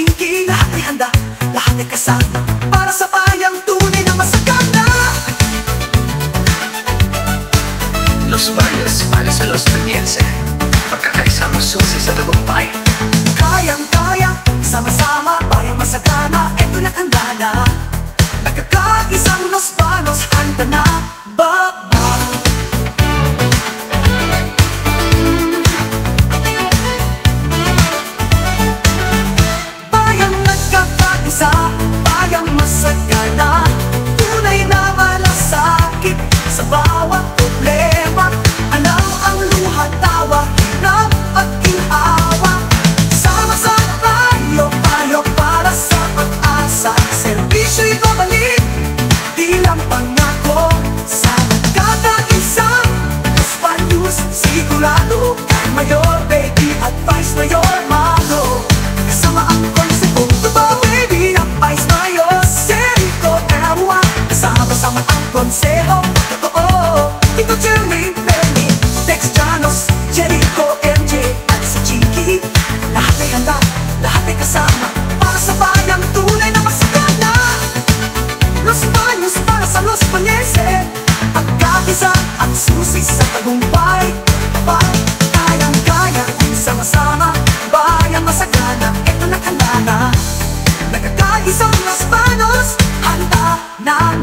Chinky, lahat ay handa, lahat ay kasama para sa bayang tunay na masagana. Los Baños, para sa Los Bañense, pagkakaisama susi sa tagumpay. Kayang-kaya, sama-sama, bayang masagana, eto na handa na. Nagkakaisang Los Baños, handa na, baba. Bayang nagkakaisa, bayang masagana, tunay na malasakit sa bawat problema. Alam ang luha, tawa, hirap at ginawa. Sama-sama tayo, tayo para sa pag-asa. Servisyo'y babalik, di lang pangako. Sa nagkakaisang Los Baños, sigurado kay Mayor Baby at Vice Mayor Mano. Kasama ang konsepto, Tubao Baby at Vice Mayor Serico Erwa. Kasama-sama ang konseho, totoo. Ito Jeremy, Bernie, Tex Janos, Jericho, MJ at si Chinky. Lahat ay handa, lahat ay kasama para sa bayang tunay na masagana. Los Baños para sa Los Bañense, pagkakaisa at susi sa tagumpay. Kayang-kaya, sama-sama, bayang masagana, eto na handa na. Nagkakaisang Los Baños, handa na.